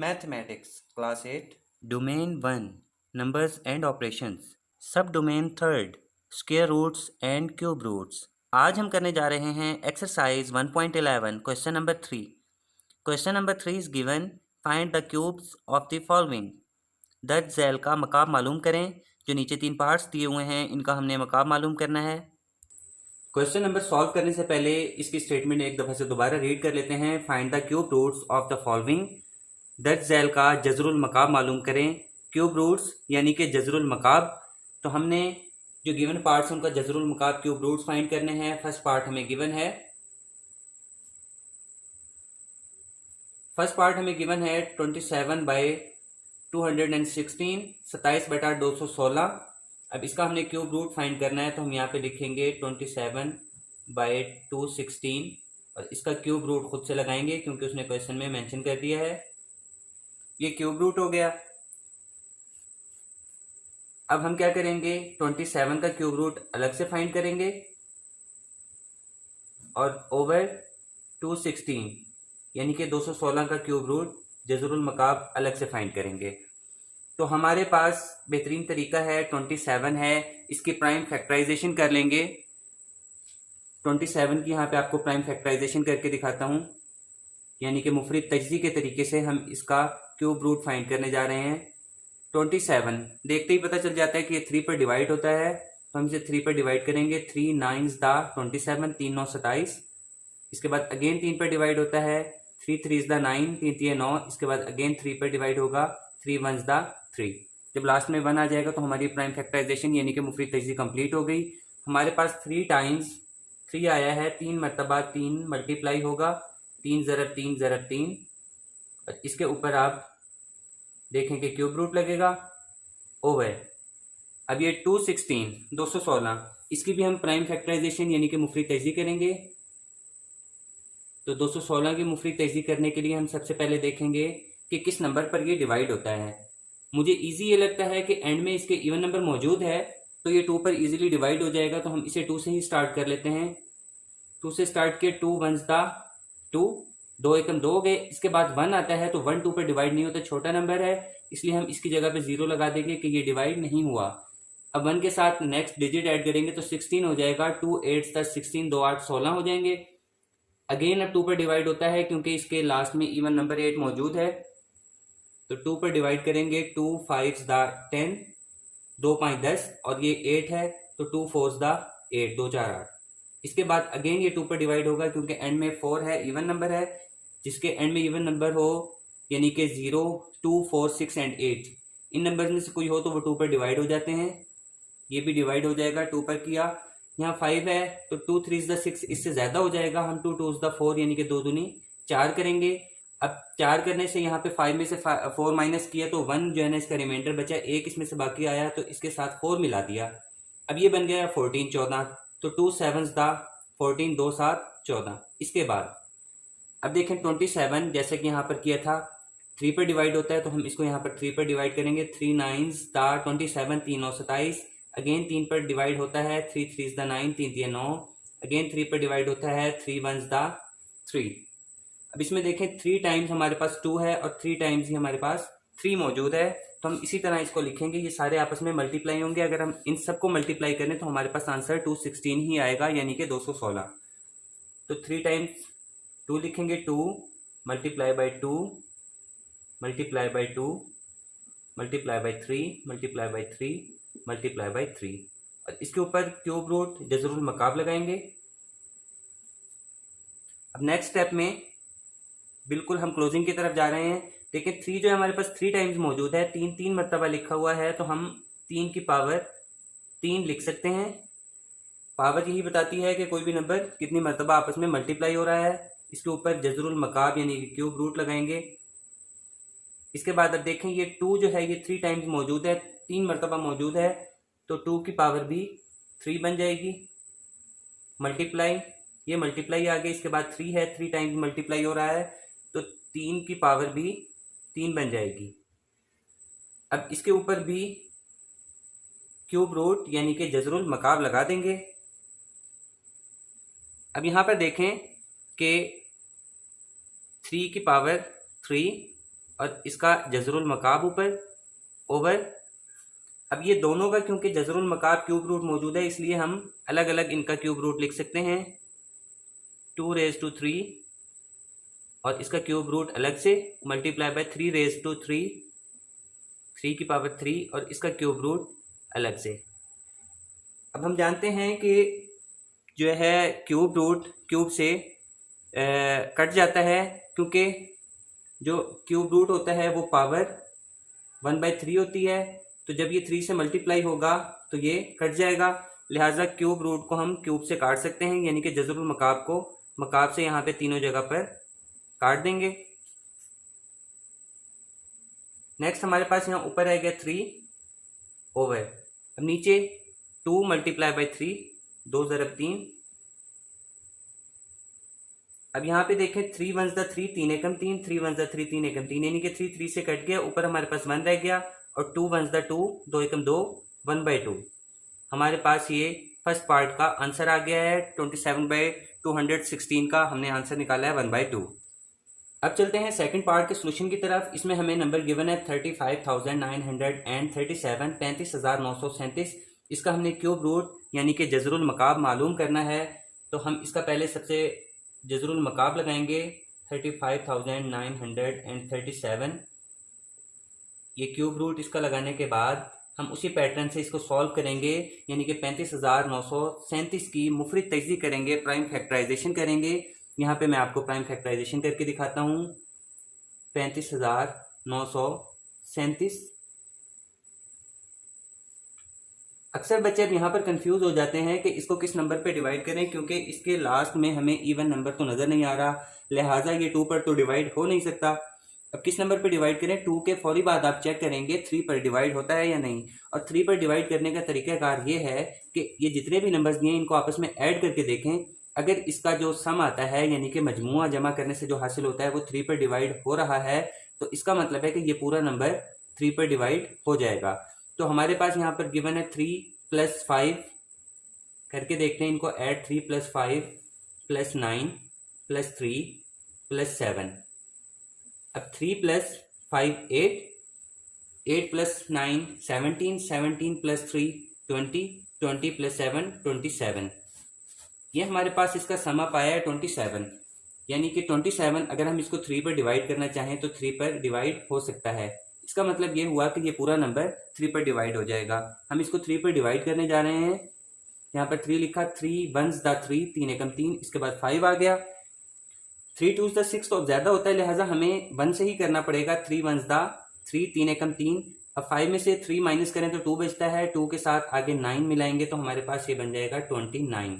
Mathematics class 8 domain 1 numbers and operations सब domain 3 square roots and cube roots. आज हम करने जा रहे हैं exercise 1.11 question number 3। Question number 3 is given, find the cubes of the following. दर्ज झैल का मकाब मालूम करें। जो नीचे 3 पार्ट्स दिए हुए हैं इनका हमने मकाब मालूम करना है। क्वेश्चन नंबर सॉल्व करने से पहले इसकी स्टेटमेंट एक दफ़ा से दोबारा रीड कर लेते हैं। Find the cube roots of the following. दर्ज झैल का जज़रुल मकाब मालूम करें। क्यूब रूट्स यानी कि जज़रुल मकाब। तो हमने जो गिवन पार्ट्स हैं उनका जज़रुल मकाब क्यूब रूट्स फाइंड करने हैं। फर्स्ट पार्ट हमें गिवन है, फर्स्ट पार्ट हमें गिवन है 27/216, 27/216। अब इसका हमने क्यूब रूट फाइंड करना है तो हम यहाँ पे लिखेंगे 27/216 और इसका क्यूब रूट खुद से लगाएंगे क्योंकि उसने क्वेश्चन में मेंशन कर दिया है। ये क्यूब रूट हो गया। अब हम क्या करेंगे, 27 का क्यूब रूट अलग से फाइंड करेंगे और ओवर 216 यानी कि 216 का क्यूब रूट जज़रुल मकाब अलग से फाइंड करेंगे। तो हमारे पास बेहतरीन तरीका है, 27 है, इसकी प्राइम फैक्टराइजेशन कर लेंगे। 27 की यहाँ पे आपको प्राइम फैक्टराइजेशन करके दिखाता हूँ, यानी कि मुफरिद तजज़ी के तरीके से हम इसका क्यूब रूट फाइंड करने जा रहे हैं। 27 देखते ही पता चल जाता है कि ये 3 पर डिवाइड होता है, तो हम इसे 3 पर डिवाइड करेंगे। 3 9s दा 27, 3 9 27। इसके बाद अगेन 3 पर डिवाइड होता है, 3 3s दा 9, 3 3 9। इसके बाद अगेन 3 पर डिवाइड होगा, 3 1s दा 3। जब लास्ट में 1 आ जाएगा तो हमारी प्राइम फैक्टराइजेशन यानी कि मुफरिद तजज़ी कंप्लीट हो गई। हमारे पास 3 टाइम्स 3 आया है, 3 मरतबा 3 मल्टीप्लाई होगा, 3 ज़रब 3 ज़रब 3। और इसके ऊपर आप देखें कि क्यूब रूट लगेगा ओवर। अब ये 216 इसकी भी हम प्राइम फैक्टराइजेशन यानी कि मुफरिद तजज़ी करेंगे। तो 216 की मुफरिद तजज़ी करने के लिए हम सबसे पहले देखेंगे कि किस नंबर पर ये डिवाइड होता है। मुझे इजी ये लगता है कि एंड में इसके इवन नंबर मौजूद है तो ये 2 पर इजीली डिवाइड हो जाएगा। तो हम इसे 2 से ही स्टार्ट कर लेते हैं। 2 से स्टार्ट किए, 2 1s दा 2, 2 एकम 2 हो गए। इसके बाद 1 आता है तो 1 2 पर डिवाइड नहीं होता, छोटा नंबर है, इसलिए हम इसकी जगह पे 0 लगा देंगे कि ये डिवाइड नहीं हुआ। अब 1 के साथ नेक्स्ट डिजिट ऐड करेंगे तो 16 हो जाएगा। 2 8 10 16, 2 8 16 हो जाएंगे। अगेन अब 2 पर डिवाइड होता है क्योंकि इसके लास्ट में इवन नंबर 8 मौजूद है, तो 2 पर डिवाइड करेंगे। 2 5s दा 10, 2 5 10 और ये 8 है तो 2 4s दा 8, 2 4 8। इसके बाद अगेन ये 2 पर डिवाइड होगा क्योंकि एंड में 4 है, इवन नंबर है। जिसके एंड में इवन नंबर हो यानी कि 0 2 4 6 एंड 8, इन नंबर में से कोई हो तो वो 2 पर डिवाइड हो जाते हैं। ये भी डिवाइड हो जाएगा, 2 पर किया। यहाँ 5 है तो 2 3s दा 6, इससे ज्यादा हो जाएगा। हम 2 2s दा 4 यानी कि 2 दूनी 4 करेंगे। अब 4 करने से यहाँ पे 5 में से 4 माइनस किया तो 1 जो है ना इसका रिमाइंडर बचा, 1 इसमें से बाकी आया तो इसके साथ 4 मिला दिया। अब ये बन गया 14 14। तो 2 7s दा 14, 2 7 14। इसके बाद अब देखें 27 जैसे कि यहाँ पर किया था 3 पर डिवाइड होता है तो हम इसको यहाँ पर 3 पर डिवाइड करेंगे। 3 9s दा 27, 3 9 27। अगेन 3 पर डिवाइड होता है, 3 3s दा 9, 3 3 9। अगेन 3 पर डिवाइड होता है, 3 1s दा 3। अब इसमें देखें 3 टाइम्स हमारे पास 2 है और 3 टाइम्स ही हमारे पास 3 मौजूद है, तो हम इसी तरह इसको लिखेंगे। ये सारे आपस में मल्टीप्लाई होंगे। अगर हम इन सबको मल्टीप्लाई करें तो हमारे पास आंसर 216 ही आएगा यानी कि 216। तो 3 टाइम्स 2 लिखेंगे, 2 multiply by 2 multiply by 2 multiply by 3 multiply by 3 multiply by 3 और इसके ऊपर क्यूब रूट जज़रुल मकाब लगाएंगे। अब नेक्स्ट स्टेप में बिल्कुल हम क्लोजिंग की तरफ जा रहे हैं। देखिए 3 जो है हमारे पास 3 टाइम्स मौजूद है, 3 3 मरतबा लिखा हुआ है तो हम 3 की पावर 3 लिख सकते हैं। पावर यही बताती है कि कोई भी नंबर कितनी मरतबा आपस में मल्टीप्लाई हो रहा है। इसके ऊपर जज़रुल मकाब यानी कि क्यूब रूट लगाएंगे। इसके बाद अब देखें ये 2 जो है ये 3 टाइम्स मौजूद है, 3 मरतबा मौजूद है, तो 2 की पावर भी 3 बन जाएगी। मल्टीप्लाई, ये मल्टीप्लाई आ गई। इसके बाद 3 है, 3 टाइम्स मल्टीप्लाई हो रहा है तो 3 की पावर भी 3 बन जाएगी। अब इसके ऊपर भी क्यूब रूट यानी कि जज़रुल मकाब लगा देंगे। अब यहाँ पर देखें कि 3 की पावर 3 और इसका जज़रुल मकाब ऊपर ओवर। अब ये दोनों का क्योंकि जज़रुल मकाब क्यूब रूट मौजूद है इसलिए हम अलग अलग इनका क्यूब रूट लिख सकते हैं 2⁻³ और इसका क्यूब रूट अलग से मल्टीप्लाई बाय 3⁻³ 3 की पावर 3 और इसका क्यूब रूट अलग से। अब हम जानते हैं कि जो है क्यूब रूट क्यूब से कट जाता है क्योंकि जो क्यूब रूट होता है वो पावर 1/3 होती है, तो जब ये 3 से मल्टीप्लाई होगा तो ये कट जाएगा। लिहाजा क्यूब रूट को हम क्यूब से काट सकते हैं, यानी कि जज़रुल मकाब को मकाब से यहाँ पे तीनों जगह पर काट देंगे। नेक्स्ट हमारे पास यहाँ ऊपर रह गया 3 ओवर। अब नीचे 2 मल्टीप्लाई बाय 3 2 ज़रब 3। अब यहाँ पे देखें 3 1 3 3 एकम 3 3 1 3 3 एकम 3, यानी कि 3 3 से कट गया, ऊपर हमारे पास 1 रह गया और 2 1 2 2 एकम 2 1/2। हमारे पास ये फर्स्ट पार्ट का आंसर आ गया है। 27/216 का हमने आंसर निकाला है 1/2। अब चलते हैं सेकंड पार्ट के सोल्यूशन की तरफ। इसमें हमें नंबर गिवन है 35,937 35,937। इसका हमने क्यूब रूट यानी कि जज़रुल मकाब मालूम करना है, तो हम इसका पहले सबसे जज़रुल मकाब लगाएंगे 35,937। ये क्यूब रूट इसका लगाने के बाद हम उसी पैटर्न से इसको सॉल्व करेंगे, यानी कि 35,937 की मुफरिद तजज़ी करेंगे, प्राइम फैक्टराइजेशन करेंगे। यहाँ पे मैं आपको प्राइम फैक्टराइजेशन करके दिखाता हूँ। 35,937। अक्सर बच्चे अब यहाँ पर कंफ्यूज हो जाते हैं कि इसको किस नंबर पे डिवाइड करें, क्योंकि इसके लास्ट में हमें इवन नंबर तो नज़र नहीं आ रहा, लिहाजा ये 2 पर तो डिवाइड हो नहीं सकता। अब किस नंबर पे डिवाइड करें? 2 के फौरी बाद आप चेक करेंगे 3 पर डिवाइड होता है या नहीं। और 3 पर डिवाइड करने का तरीक़ाकार ये है कि ये जितने भी नंबर्स दिए इनको आपस में ऐड करके देखें। अगर इसका जो सम आता है यानी कि मजमुआ जमा करने से जो हासिल होता है वो 3 पर डिवाइड हो रहा है, तो इसका मतलब है कि ये पूरा नंबर 3 पर डिवाइड हो जाएगा। तो हमारे पास यहाँ पर गिवन है 3 + 5 करके देखते हैं इनको ऐड। 3 + 5 + 9 + 3 + 7। अब 3 + 5 8 8 + 9 17 17 + 3 20 20 + 7 27। ये हमारे पास इसका सम अप आया है 27, यानी कि 27 अगर हम इसको 3 पर डिवाइड करना चाहें तो 3 पर डिवाइड हो सकता है। इसका मतलब ये हुआ कि ये पूरा नंबर 3 पर डिवाइड हो जाएगा। हम इसको 3 पर डिवाइड करने जा रहे हैं। यहाँ पर 3 लिखा, 3 1 3 3 एकम 3, इसके बाद 5 आ गया। 3 2 6 तो अब ज़्यादा होता है, लिहाजा हमें 1 से ही करना पड़ेगा। 3 1 3 3 एकम 3। अब 5 में से 3 माइनस करें तो 2 बचता है, 2 के साथ आगे 9 मिलाएंगे तो हमारे पास ये बन जाएगा 29।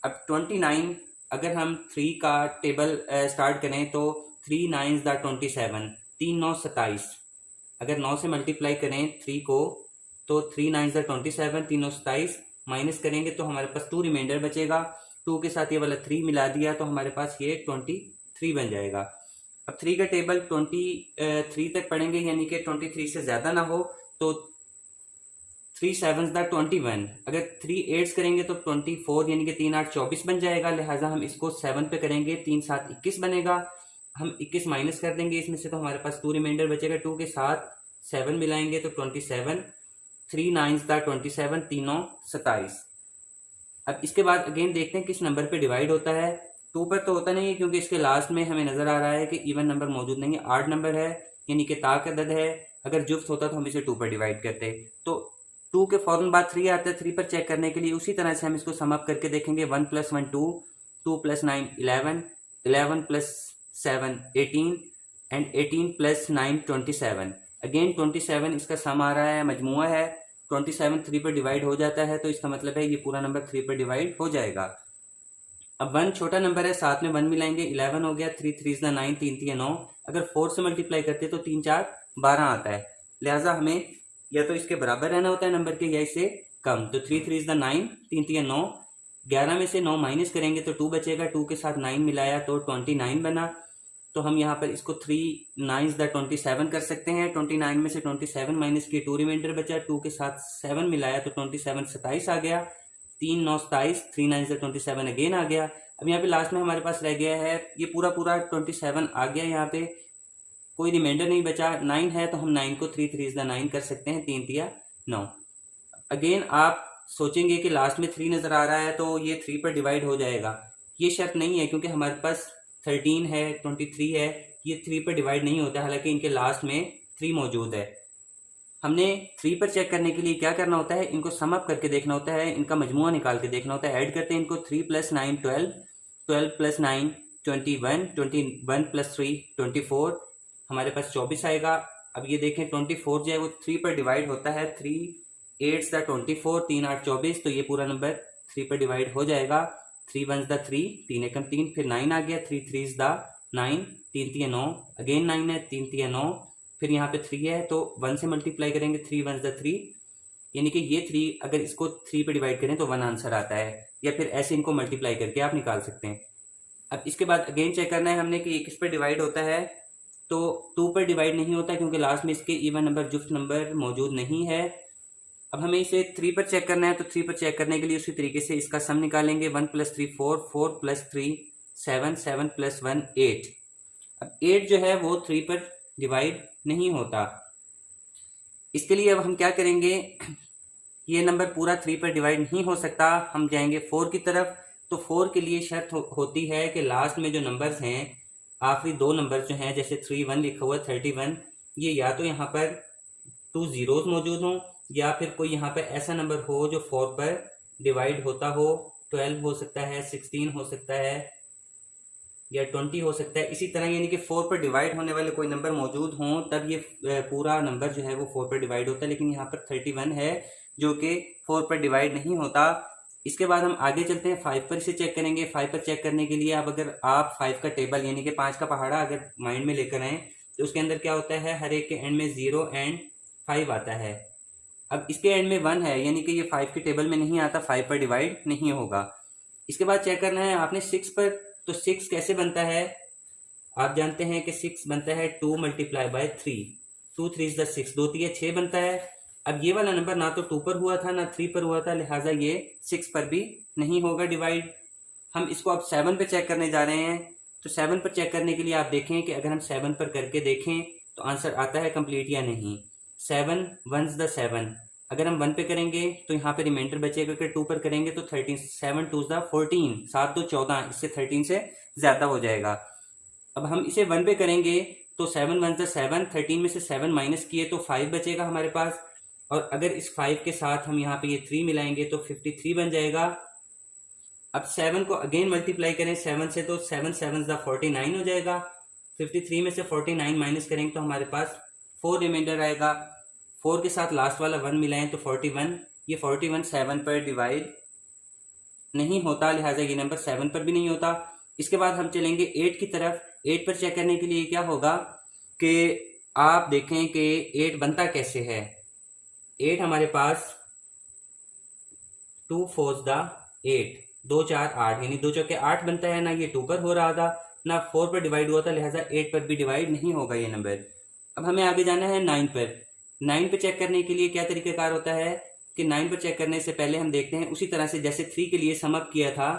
अब 29 अगर हम 3 का टेबल स्टार्ट करें तो 3 9 27, 3 9 27। अगर 9 से मल्टीप्लाई करें 3 को तो 3 9 27, 3 9 27 माइनस करेंगे तो हमारे पास 2 रिमाइंडर बचेगा। 2 के साथ ये वाला 3 मिला दिया तो हमारे पास ये 23 बन जाएगा। अब 3 का टेबल 23 तक पढ़ेंगे, यानी कि 23 से ज़्यादा ना हो तो 3 7 21। अगर 3 8 करेंगे तो 24, यानी कि 3 8 24 बन जाएगा। लिहाजा हम इसको 7 पे करेंगे, 3 7 21 बनेगा। हम 21 माइनस कर देंगे इसमें से तो हमारे पास 2 रिमाइंडर बचेगा। 2 के साथ 7 मिलाएंगे तो 27। 3 9 27, 3 9 27। अब इसके बाद अगेन देखते हैं किस नंबर पे डिवाइड होता है। 2 पर तो होता नहीं है क्योंकि इसके लास्ट में हमें नजर आ रहा है कि इवन नंबर मौजूद नहीं है, आड नंबर है, यानी कि ताक अदद है। अगर जुफ्त होता तो हम इसे 2 पर डिवाइड करते। तो 2 के फौरन बाद 3 आता है। 3 पर चेक करने के लिए उसी तरह से हम इसको सम अप करके देखेंगे। 1 + 1 2, 2 + 9 11, 11 + 7 18 एंड 18 + 9 27। अगेन 27 इसका सम आ रहा है, मजमुआ है। 27 3 पर डिवाइड हो जाता है तो इसका मतलब है ये पूरा नंबर 3 पर डिवाइड हो जाएगा। अब 1 छोटा नंबर है, साथ में 1 मिलाएंगे, 11 हो गया। 3 3 9, 3 3 9। अगर 4 से मल्टीप्लाई करते तो 3 4 12 आता है। लिहाजा हमें या तो इसके बराबर रहना होता है नंबर के या इससे कम। तो 3 3 9, 3 3 9। 11 में से 9 माइनस करेंगे तो 2 बचेगा। 2 के साथ 9 मिलाया तो 29 बना। तो हम यहाँ पर इसको 3 9 27 कर सकते हैं। 29 में से 27 माइनस किए, 2 रिमाइंडर बचा। 2 के साथ 7 मिलाया तो 27 27 आ गया। 3 9 27, 3 9 27 अगेन आ गया। अब यहाँ पे लास्ट में हमारे पास रह गया है ये पूरा 27 आ गया यहाँ पे। कोई रिमाइंडर नहीं बचा, 9 है तो हम 9 को 3 3 इज द 9 कर सकते हैं, 3 3 9। अगेन आप सोचेंगे कि लास्ट में 3 नज़र आ रहा है तो ये 3 पर डिवाइड हो जाएगा, ये शर्त नहीं है क्योंकि हमारे पास 13 है, 23 है, ये 3 पर डिवाइड नहीं होता, हालांकि इनके लास्ट में 3 मौजूद है। हमने 3 पर चेक करने के लिए क्या करना होता है, इनको सम अप करके देखना होता है, इनका मजमुआ निकाल के देखना होता है। ऐड करते हैं इनको, 3 + 9 12, 12 + 9 21, 21 + 3 24, हमारे पास 24 आएगा। अब ये देखें 24 जो है वो 3 पर डिवाइड होता है, 3 8 द 24, 3 8 24, तो ये पूरा नंबर 3 पर डिवाइड हो जाएगा। 3 1 द 3, 3 एकम 3, फिर 9 आ गया, 3 3 द 9, 3 3 9, अगेन 9 है, 3 3 9, फिर यहाँ पे 3 है तो 1 से मल्टीप्लाई करेंगे, 3 1 द 3, यानी कि ये 3 अगर इसको 3 पे डिवाइड करें तो 1 आंसर आता है, या फिर ऐसे इनको मल्टीप्लाई करके आप निकाल सकते हैं। अब इसके बाद अगेन चेक करना है हमने कि ये किस पर डिवाइड होता है, तो 2 पर डिवाइड नहीं होता क्योंकि लास्ट में इसके इवन नंबर जुफ्त नंबर मौजूद नहीं है। अब हमें इसे 3 पर चेक करना है, तो 3 पर चेक करने के लिए उसी तरीके से इसका सम निकालेंगे, 1 + 3 4, 4 + 3 7, 7 + 1 8। अब 8 जो है वो 3 पर डिवाइड नहीं होता, इसके लिए अब हम क्या करेंगे, ये नंबर पूरा 3 पर डिवाइड नहीं हो सकता, हम जाएंगे 4 की तरफ। तो 4 के लिए शर्त होती है कि लास्ट में जो नंबर्स हैं, आखिरी 2 नंबर जो हैं, जैसे 31 लिखा हुआ है 31, ये या तो यहाँ पर 2 जीरोस मौजूद हों, या फिर कोई यहाँ पर ऐसा नंबर हो जो 4 पर डिवाइड होता हो, 12 हो सकता है, 16 हो सकता है, या 20 हो सकता है। इसी तरह यानी कि 4 पर डिवाइड होने वाले कोई नंबर मौजूद हों तब ये पूरा नंबर जो है वो 4 पर डिवाइड होता है, लेकिन यहाँ पर 31 है जो कि 4 पर डिवाइड नहीं होता। इसके बाद हम आगे चलते हैं, 5 पर इसे चेक करेंगे। 5 पर चेक करने के लिए अब अगर आप 5 का टेबल यानी कि 5 का पहाड़ा अगर माइंड में लेकर आएँ तो उसके अंदर क्या होता है, हर एक के एंड में 0 एंड 5 आता है। अब इसके एंड में 1 है, यानी कि ये 5 के टेबल में नहीं आता, 5 पर डिवाइड नहीं होगा। इसके बाद चेक करना है आपने 6 पर, तो 6 कैसे बनता है, आप जानते हैं कि 6 बनता है 2 × 3, 2 3 द 6, 2 3 6 बनता है। अब ये वाला नंबर ना तो 2 पर हुआ था ना 3 पर हुआ था, लिहाजा ये 6 पर भी नहीं होगा डिवाइड। हम इसको अब 7 पे चेक करने जा रहे हैं, तो 7 पर चेक करने के लिए आप देखें कि अगर हम 7 पर करके देखें तो आंसर आता है कंप्लीट या नहीं। 7 1 द 7, अगर हम 1 पे करेंगे तो यहाँ पे रिमाइंडर बचेगा, अगर 2 पर करेंगे तो 13, 7 2 द 14, 7 2 14, इससे 13 से ज़्यादा हो जाएगा। अब हम इसे 1 पे करेंगे तो 7 1 द 7, 13 में से 7 माइनस किए तो 5 बचेगा हमारे पास, और अगर इस 5 के साथ हम यहाँ पे ये 3 मिलाएंगे तो 53 बन जाएगा। अब 7 को अगेन मल्टीप्लाई करें 7 से, तो 7 7 द 49 हो जाएगा। 53 में से 49 माइनस करेंगे तो हमारे पास 4 रिमाइंडर आएगा। 4 के साथ लास्ट वाला 1 मिलाएं तो 41, ये 41 7 पर डिवाइड नहीं होता, लिहाजा ये नंबर 7 पर भी नहीं होता। इसके बाद हम चलेंगे 8 की तरफ। 8 पर चेक करने के लिए क्या होगा कि आप देखें कि 8 बनता कैसे है। 8 हमारे पास 2 4 द 8, 2 4 8, यानी 2 चौके 8 बनता है, ना ये 2 पर हो रहा था ना 4 पर डिवाइड हुआ था, लिहाजा 8 पर भी डिवाइड नहीं होगा ये नंबर। अब हमें आगे जाना है 9 पर। 9 पर चेक करने के लिए क्या तरीकाकार होता है कि 9 पर चेक करने से पहले हम देखते हैं उसी तरह से जैसे 3 के लिए सम अप किया था,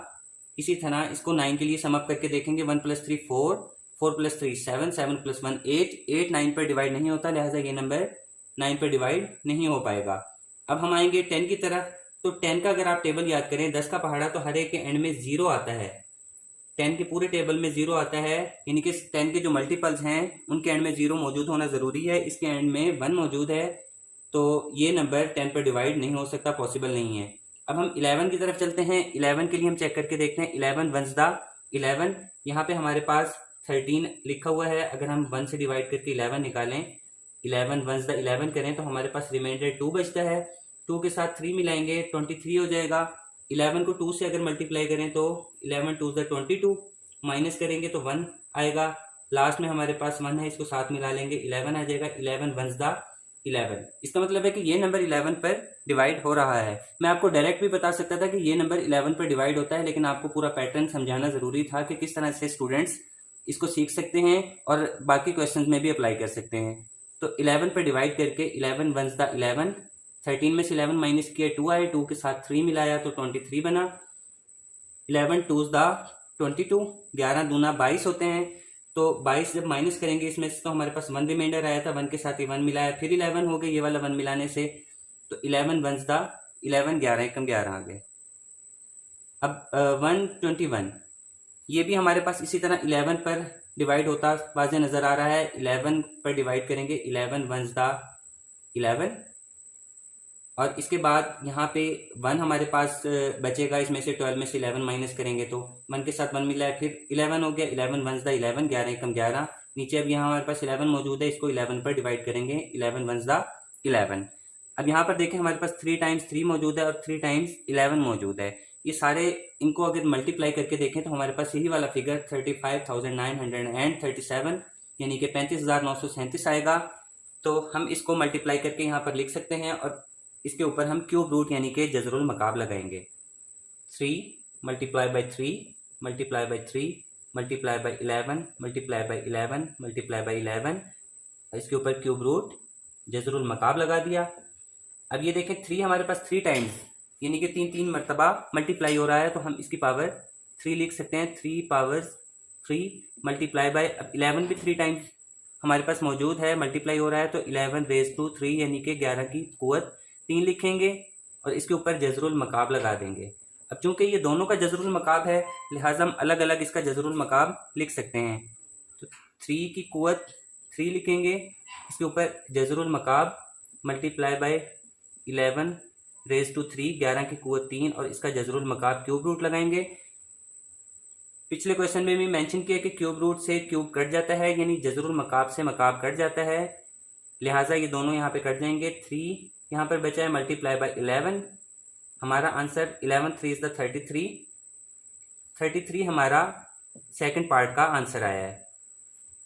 इसी तरह इसको 9 के लिए सम अप करके देखेंगे। 1 + 3 4, 4 + 3 7, 7 + 1 8, 8 9 पर डिवाइड नहीं होता, लिहाजा ये नंबर 9 पर डिवाइड नहीं हो पाएगा। अब हम आएंगे 10 की तरफ। तो 10 का अगर आप टेबल याद करें, 10 का पहाड़ा, तो हर एक के एंड में 0 आता है। 10 के पूरे टेबल में 0 आता है, यानी कि 10 के जो मल्टीपल्स हैं उनके एंड में 0 मौजूद होना ज़रूरी है। इसके एंड में 1 मौजूद है, तो ये नंबर 10 पर डिवाइड नहीं हो सकता, पॉसिबल नहीं है। अब हम 11 की तरफ चलते हैं। 11 के लिए हम चेक करके देखते हैं। 11 1 द 11, यहाँ पे हमारे पास 13 लिखा हुआ है, अगर हम 1 से डिवाइड करके 11 निकालें, 11 1 द 11 करें तो हमारे पास रिमाइंडर 2 बचता है। 2 के साथ 3 मिलाएंगे 23 हो जाएगा। 11 को 2 से अगर मल्टीप्लाई करें तो 11 2 द 22, माइनस करेंगे तो 1 आएगा। लास्ट में हमारे पास 1 है, इसको साथ मिला लेंगे 11 आ जाएगा। 11 1 द 11, इसका मतलब है कि ये नंबर 11 पर डिवाइड हो रहा है। मैं आपको डायरेक्ट भी बता सकता था कि ये नंबर 11 पर डिवाइड होता है, लेकिन आपको पूरा पैटर्न समझाना ज़रूरी था कि किस तरह से स्टूडेंट्स इसको सीख सकते हैं और बाकी क्वेश्चंस में भी अप्लाई कर सकते हैं। तो 11 पर डिवाइड करके 11 1 द 11, 13 में से 11 माइनस किया 2 आए, 2 के साथ 3 मिलाया तो 23 बना। 11 2 द 22, 11 दूना 22 होते हैं। तो 22 जब माइनस करेंगे इसमें से तो हमारे पास 1 रिमाइंडर आया था, 1 के साथ ही 1 मिलाया, फिर 11 हो गए ये वाला 1 मिलाने से, तो 11 वंस द 11, 11 एकम 11 आ गए। अब 121 ये भी हमारे पास इसी तरह 11 पर डिवाइड होता वाजे नज़र आ रहा है। 11 पर डिवाइड करेंगे, 11 वंस द 11, और इसके बाद यहाँ पे 1 हमारे पास बचेगा, इसमें से 12 में से 11 माइनस करेंगे तो 1 के साथ 1 मिला है, फिर 11 हो गया, 11 वंस द 11, 11 एकम 11। नीचे अब यहाँ हमारे पास 11 मौजूद है, इसको 11 पर डिवाइड करेंगे, 11 वंस द 11। अब यहाँ पर देखें हमारे पास 3 टाइम्स 3 मौजूद है और 3 टाइम्स 11 मौजूद है। ये सारे इनको अगर मल्टीप्लाई करके देखें तो हमारे पास यही वाला फिगर 35,937 यानी कि 35,937 आएगा। तो हम इसको मल्टीप्लाई करके यहाँ पर लिख सकते हैं और इसके ऊपर हम क्यूब रूट यानी कि जज़रुल मकाब लगाएंगे। 3 multiply by 3 multiply by 3 multiply by 11 multiply by 11 multiply by 11, इसके ऊपर क्यूब रूट जज़रुल मकाब लगा दिया। अब ये देखें 3 हमारे पास 3 टाइम्स यानी कि 3 मरतबा मल्टीप्लाई हो रहा है, तो हम इसकी पावर 3 लिख सकते हैं, 3 पावर 3 मल्टीप्लाई बाय, अब 11 भी 3 टाइम्स हमारे पास मौजूद है, मल्टीप्लाई हो रहा है, तो 11 रेज टू 3 यानी कि 11 की कुव्वत 3 लिखेंगे और इसके ऊपर जज़रुल मकाब लगा देंगे। अब चूंकि ये दोनों का जज़रुल मकाब है लिहाजा हम अलग अलग इसका जज़रुल मकाब लिख सकते हैं। तो 3 की कुव्वत 3 लिखेंगे, इसके ऊपर जज़रुल मकाब मल्टीप्लाई बाय 11 रेज टू 3, 11 की कुव्वत 3 और इसका जज़रुल मकाब क्यूब रूट लगाएंगे। पिछले क्वेश्चन में भी मेंशन किया कि क्यूब रूट से क्यूब कट जाता है, यानी जज़रुल मकाब से मकाब कट जाता है, लिहाजा ये दोनों यहाँ पे कट जाएंगे। 3 यहाँ पर बचा है मल्टीप्लाई बाय 11, हमारा आंसर 11 3 इज द 33, 33 हमारा सेकंड पार्ट का आंसर आया है।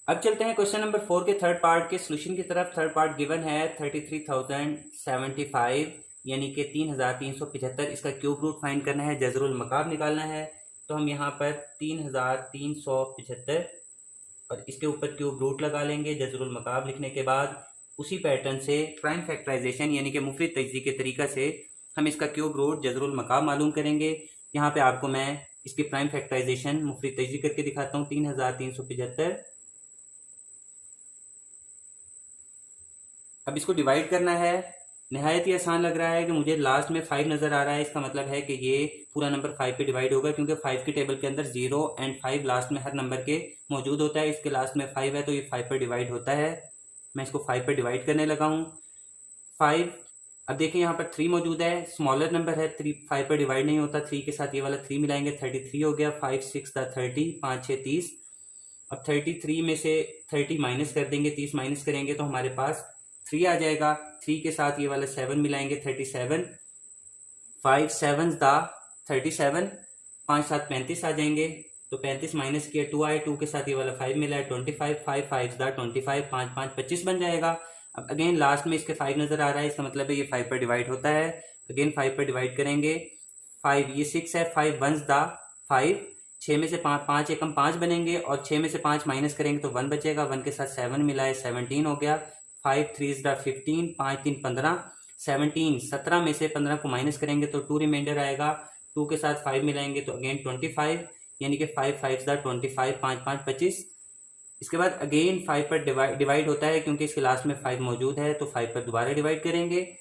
अब चलते हैं क्वेश्चन नंबर 4 के थर्ड पार्ट के सोल्यूशन की तरफ। थर्ड पार्ट गिवन है 33,075 यानी कि 3,375, इसका क्यूब रूट फाइंड करना है, जज़रुल मकाब निकालना है। तो हम यहाँ पर 3,375 और इसके ऊपर क्यूब रूट लगा लेंगे। जज़रुल मकाब लिखने के बाद उसी पैटर्न से प्राइम फैक्टराइजेशन यानी कि मुफरिद तजज़ी के तरीका से हम इसका क्यूब रूट जज़रुल मकाब मालूम करेंगे। यहाँ पे आपको मैं इसकी प्राइम फैक्टराइजेशन मुफरिद तजज़ी करके दिखाता हूँ। 3,375, अब इसको डिवाइड करना है। नहायत ही आसान लग रहा है कि मुझे लास्ट में 5 नज़र आ रहा है, इसका मतलब है कि ये पूरा नंबर 5 पे डिवाइड होगा, क्योंकि 5 की टेबल के अंदर 0 एंड 5 लास्ट में हर नंबर के मौजूद होता है। इसके लास्ट में 5 है तो ये 5 पर डिवाइड होता है। मैं इसको 5 पर डिवाइड करने लगा हूँ। 5, अब देखिए यहाँ पर 3 मौजूद है, स्मॉलर नंबर है, 3 5 पर डिवाइड नहीं होता। 3 के साथ ये वाला 3 मिलाएंगे, 33 हो गया। 5 6 30, 5 6 30। अब 33 में से 30 माइनस कर देंगे, 30 माइनस करेंगे तो हमारे पास 3 आ जाएगा। 3 के साथ ये वाला 7 मिलाएंगे, 37। 5 7 दा 37, 5 7 35 आ जाएंगे, तो 35 माइनस किया 2 आए, 2 के साथ ये वाला 5 मिला है, 25। 5 5 दा 25, 5 5 25 बन जाएगा। अब अगेन लास्ट में इसके 5 नज़र आ रहा है, इसका मतलब है ये 5 पर डिवाइड होता है। अगेन 5 पर डिवाइड करेंगे, 5 ये 6 है, 5 1 दा 5, 6 में से 5 एकम 5 बनेंगे और 6 में से 5 माइनस करेंगे तो 1 बचेगा। 1 के साथ 7 मिला है, 17 हो गया। 5 3 इज द 15, 5 3 15, 17 17 में से 15 को माइनस करेंगे तो 2 रिमाइंडर आएगा। 2 के साथ 5 मिलाएंगे तो अगेन 25, यानी कि 5 5 द 25, 5 5 25। इसके बाद अगेन 5 पर डिवाइड होता है, क्योंकि इसके लास्ट में 5 मौजूद है, तो 5 पर दोबारा डिवाइड करेंगे।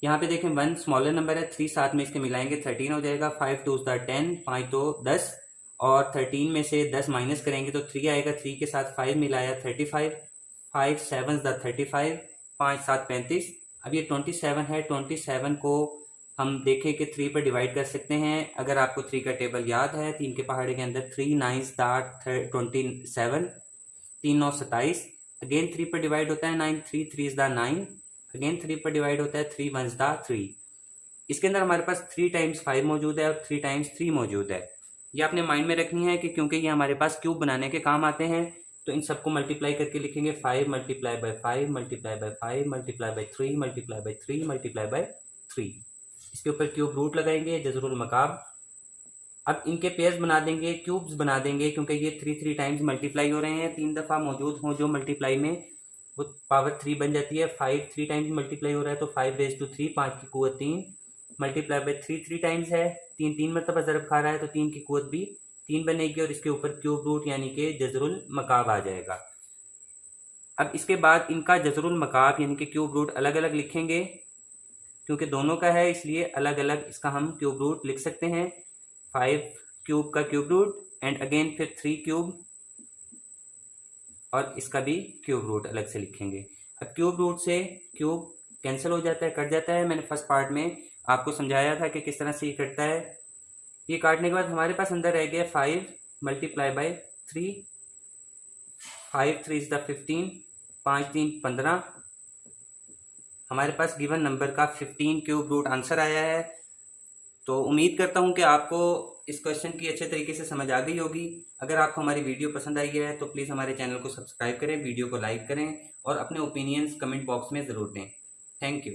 यहाँ पे देखें 1 स्मॉलर नंबर है, 3 साथ में इसके मिलाएंगे 13 हो जाएगा। 5 2 द 10, 5 2 10 और 13 में से 10 माइनस करेंगे तो 3 आएगा। 3 के साथ 5 मिलाया 35, 5 7 द 35, 5 7 35। अब ये 27 है, 27 को हम देखें कि 3 पर डिवाइड कर सकते हैं। अगर आपको 3 का टेबल याद है, 3 के पहाड़े के अंदर 3 9 27, 3 9 27। अगेन 3 पर डिवाइड होता है, 9 3 3 इज द 9, अगेन 3 पर डिवाइड होता है, 3 1 द 3। इसके अंदर हमारे पास 3 टाइम्स 5 मौजूद है और 3 टाइम्स 3 मौजूद है। ये आपने माइंड में रखनी है कि क्योंकि ये हमारे पास क्यूब बनाने के काम आते हैं, तो इन सबको मल्टीप्लाई करके लिखेंगे। 5 multiply by 5 multiply by 5 multiply by 3 multiply by 3 multiply by 3। इसके ऊपर क्यूब रूट लगाएंगे, जज़रुल मकाब। अब इनके पेयर्स बना देंगे, क्यूब्स बना देंगे, क्योंकि ये 3 टाइम्स मल्टीप्लाई हो रहे हैं। 3 दफ़ा मौजूद हों जो मल्टीप्लाई में, वो पावर 3 बन जाती है। 5 3 टाइम्स मल्टीप्लाई हो रहा है तो 5 रेज टू 3, 5 की कुव्वत 3 मल्टीप्लाई बाय 3 3 टाइम्स है, 3 3 मरतबा ज़रब खा रहा है तो 3 की कुव्वत भी 3 बनेगी और इसके ऊपर क्यूब रूट यानी कि जज़रुल मकाब आ जाएगा। अब इसके बाद इनका जज़रुल मकाब यानी कि क्यूब रूट अलग अलग लिखेंगे, क्योंकि दोनों का है इसलिए अलग अलग इसका हम क्यूब रूट लिख सकते हैं। 5 क्यूब का क्यूब रूट एंड अगेन फिर 3 क्यूब और इसका भी क्यूब रूट अलग से लिखेंगे। अब क्यूब रूट से क्यूब कैंसिल हो जाता है, कट जाता है। मैंने फर्स्ट पार्ट में आपको समझाया था कि किस तरह से ये कटता है। ये काटने के बाद हमारे पास अंदर रह गया 5 मल्टीप्लाई बाई 3, 5 3 इज द 15, 5 3 15। हमारे पास गिवन नंबर का 15 क्यूब रूट आंसर आया है। तो उम्मीद करता हूँ कि आपको इस क्वेश्चन की अच्छे तरीके से समझ आ गई होगी। अगर आपको हमारी वीडियो पसंद आई है तो प्लीज़ हमारे चैनल को सब्सक्राइब करें, वीडियो को लाइक करें और अपने ओपिनियंस कमेंट बॉक्स में ज़रूर दें। Thank you.